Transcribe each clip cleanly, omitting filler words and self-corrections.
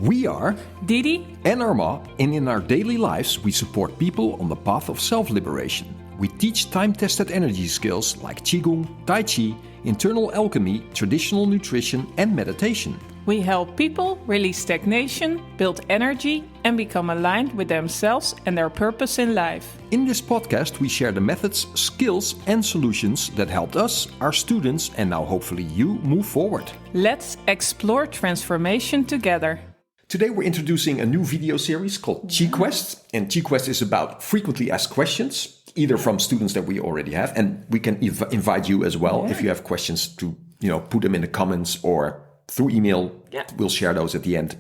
We are Didi and Arma, and in our daily lives, we support people on the path of self-liberation. We teach time-tested energy skills like Qigong, Tai Chi, internal alchemy, traditional nutrition, and meditation. We help people release stagnation, build energy, and become aligned with themselves and their purpose in life. In this podcast, we share the methods, skills, and solutions that helped us, our students, and now hopefully you move forward. Let's explore transformation together. Today we're introducing a new video series called Chi Quest, and Chi Quest is about frequently asked questions, either from students that we already have, and we can invite you as well if you have questions to, put them in the comments or through email. We'll share those at the end.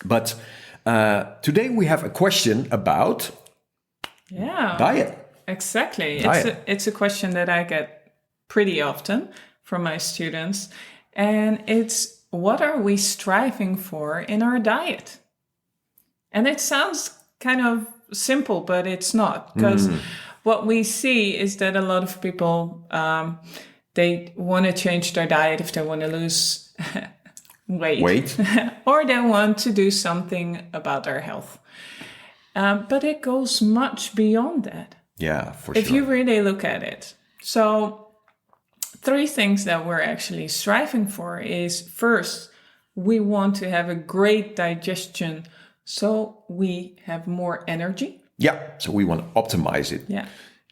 But today we have a question about diet. Exactly. Diet. It's a question that I get pretty often from my students, and it's, what are we striving for in our diet? And it sounds kind of simple, but it's not, because what we see is that a lot of people, they want to change their diet if they want to lose weight. Or they want to do something about their health. But it goes much beyond that. Yeah, for if sure. you really look at it. So 3 things that we're actually striving for is, first, we want to have a great digestion so we have more energy. Yeah, so we want to optimize it. Yeah.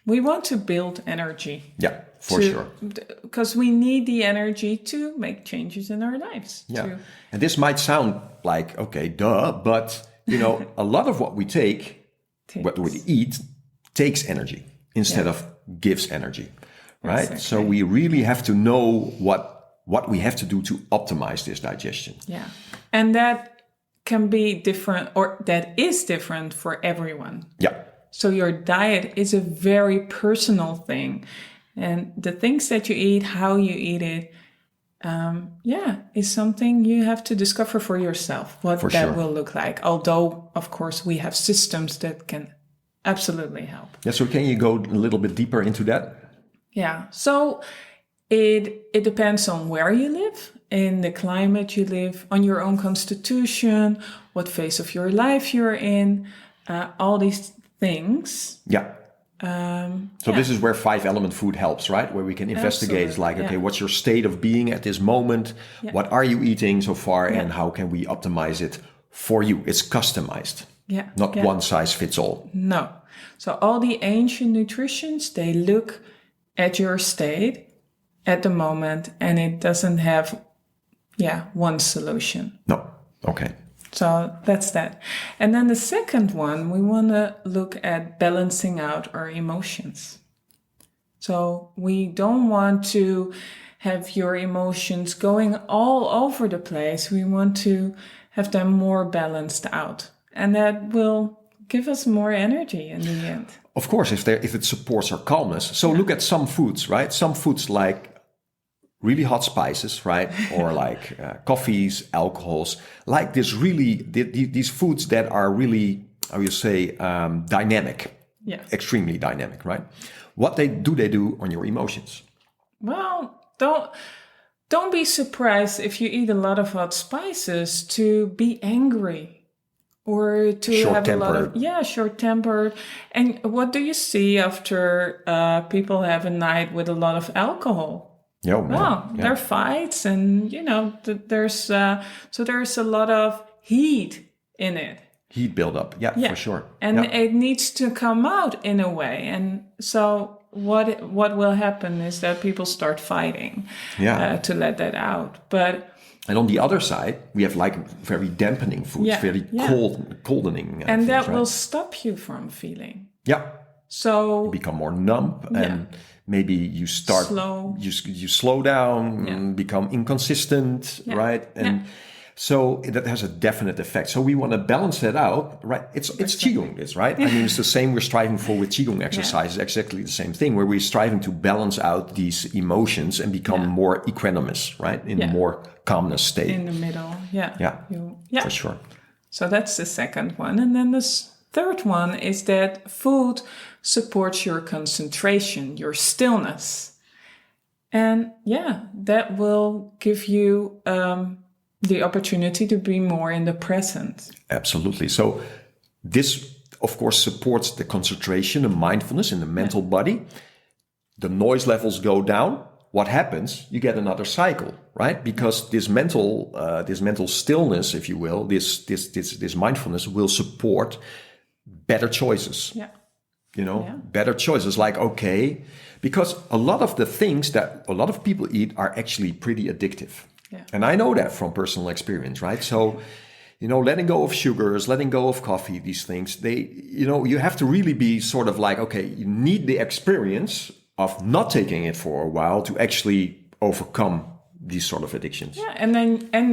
We want to build energy. Yeah, for sure. Because we need the energy to make changes in our lives. Yeah. And this might sound like, okay, duh, but, a lot of what we what we eat, takes energy instead of gives energy. Right? Exactly. So we really have to know what we have to do to optimize this digestion. Yeah. And that can be different, or that is different for everyone. Yeah. So your diet is a very personal thing. And the things that you eat, how you eat it, is something you have to discover for yourself, what that will look like. Although, of course, we have systems that can absolutely help. Yeah, so can you go a little bit deeper into that? Yeah, so it depends on where you live, in the climate you live, on your own constitution, what phase of your life you're in, all these things. Yeah. This is where 5-element food helps, right? Where we can investigate, okay, what's your state of being at this moment? Yeah. What are you eating so far? Yeah. And how can we optimize it for you? It's customized. Yeah. Not one size fits all. No. So all the ancient nutritions, they look at your state at the moment, and it doesn't have one solution. No. Okay. So that's that. And then the second one, we want to look at balancing out our emotions. So we don't want to have your emotions going all over the place. We want to have them more balanced out, and that will give us more energy in the end. Of course, if it supports our calmness. So look at some foods, right? Some foods like really hot spices, right? Or like coffees, alcohols, like this really, these foods that are really, how you say, dynamic. Yeah. Extremely dynamic, right? What they do on your emotions? Well, don't be surprised if you eat a lot of hot spices to be angry. Or to have a lot of, short-tempered. And what do you see after people have a night with a lot of alcohol? There are fights, and there's a lot of heat in it. Heat buildup, for sure. And it needs to come out in a way. And so what will happen is that people start fighting to let that out. And on the other side, we have like very dampening foods, very coldening. And that will stop you from feeling. Yeah. So you become more numb, and maybe you start you slow down and become inconsistent, right? And so that has a definite effect. So we want to balance that out, right? It's Qigong, right? I mean, it's the same we're striving for with Qigong exercises, exactly the same thing, where we're striving to balance out these emotions and become more equanimous, right? In a more calmness state. In the middle, for sure. So that's the second one. And then the third one is that food supports your concentration, your stillness. And that will give you the opportunity to be more in the present. Absolutely. So this, of course, supports the concentration and mindfulness in the mental body. The noise levels go down. What happens? You get another cycle, right? Because this mental stillness, if you will, this mindfulness will support better choices. Yeah. Better choices like, okay, because a lot of the things that a lot of people eat are actually pretty addictive. Yeah. And I know that from personal experience, right? So, letting go of sugars, letting go of coffee, these things, you have to really be sort of like, okay, you need the experience of not taking it for a while to actually overcome these sort of addictions. Yeah, and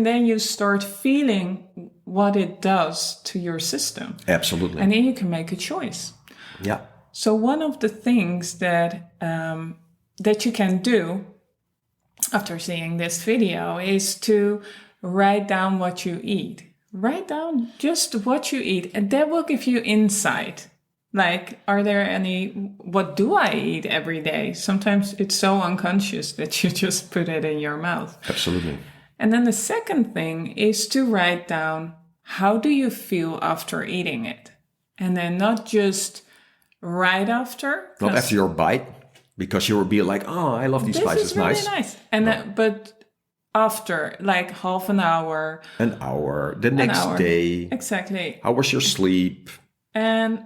then you start feeling what it does to your system. Absolutely. And then you can make a choice. Yeah. So one of the things that you can do after seeing this video is to write down what you eat. Write down just what you eat, and that will give you insight. Like, what do I eat every day? Sometimes it's so unconscious that you just put it in your mouth. Absolutely. And then the second thing is to write down, how do you feel after eating it? And then not just right after. Not after your bite, because you will be like, oh, I love these spices. This is really nice. And but after, like half an hour. An hour. The next day. Exactly. How was your sleep? And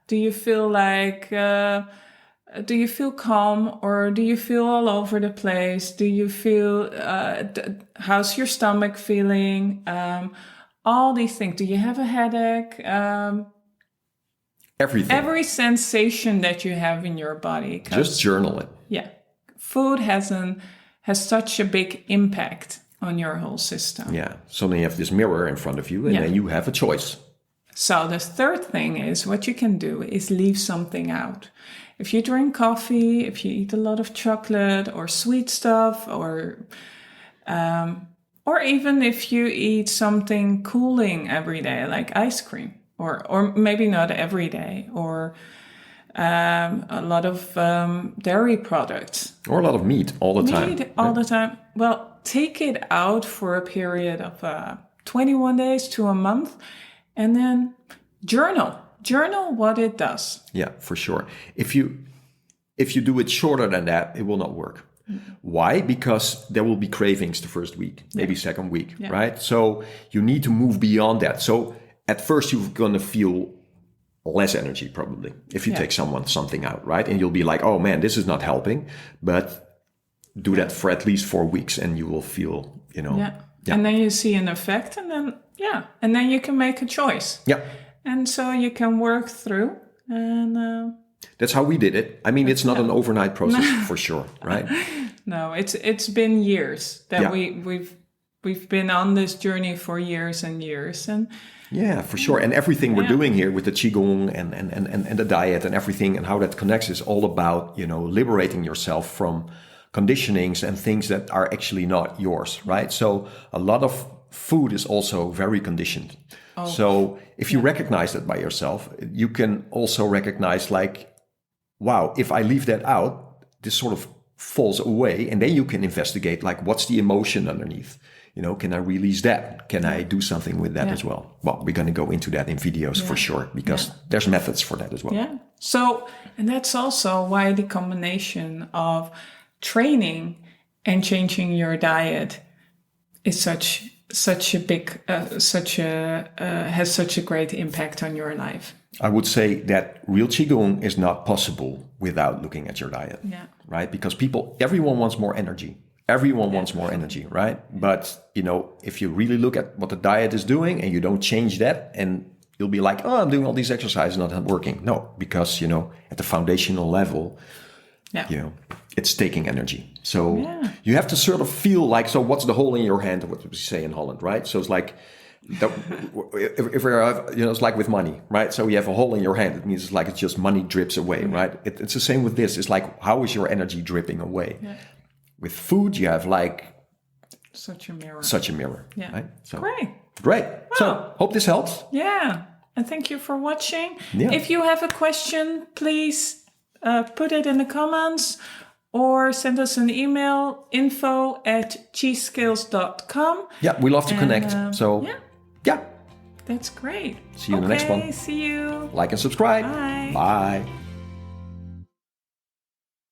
do you feel like, do you feel calm, or do you feel all over the place? Do you feel, how's your stomach feeling? All these things. Do you have a headache? Everything. Every sensation that you have in your body. Just journal it. Yeah. Food has such a big impact on your whole system. Yeah. So then you have this mirror in front of you, and then you have a choice. So the third thing is, what you can do is leave something out. If you drink coffee, if you eat a lot of chocolate or sweet stuff, or even if you eat something cooling every day, like ice cream, or maybe not every day, or a lot of dairy products. Or a lot of meat all the time. Meat all the time. Well, take it out for a period of 21 days to a month, and then journal what it does. Yeah, for sure. If you do it shorter than that, it will not work. Mm-hmm. Why? Because there will be cravings the first week, maybe second week, right? So you need to move beyond that. So at first you're going to feel less energy probably if you take something out, right? And you'll be like, oh man, this is not helping. But do that for at least 4 weeks and you will feel, And then you see an effect, and then you can make a choice. Yeah. And so you can work through, and that's how we did it. I mean, it's not an overnight process for sure, right? No, it's been years that we've been on this journey for years and years, and yeah, for sure. And everything we're doing here with the Qigong and the diet and everything and how that connects is all about, liberating yourself from conditionings and things that are actually not yours, right? So a lot of food is also very conditioned. Oh. So if you recognize that by yourself, you can also recognize like, wow, if I leave that out, this sort of falls away. And then you can investigate like, what's the emotion underneath? Can I release that? Can I do something with that as well? Well, we're going to go into that in videos for sure, because there's methods for that as well. Yeah. So, and that's also why the combination of training and changing your diet is such a big, has such a great impact on your life. I would say that real Qigong is not possible without looking at your diet, right? Because everyone wants more energy. Everyone wants more energy, right? But, if you really look at what the diet is doing and you don't change that, and you'll be like, oh, I'm doing all these exercises, not working. No, because, at the foundational level, it's taking energy. So you have to sort of feel like, so what's the hole in your hand, what we say in Holland, right? So it's like, if we're, it's like with money, right? So you have a hole in your hand. It means it's just money drips away, right? It's the same with this. It's like, how is your energy dripping away? Yeah. With food, you have like such a mirror. Yeah. Right? So, Great. Wow. So hope this helps. Yeah. And thank you for watching. Yeah. If you have a question, please put it in the comments, or send us an email, info@cheesescales.com. Yeah, we love to connect. So, yeah. That's great. See you in the next one. See you. Like and subscribe. Bye. Bye.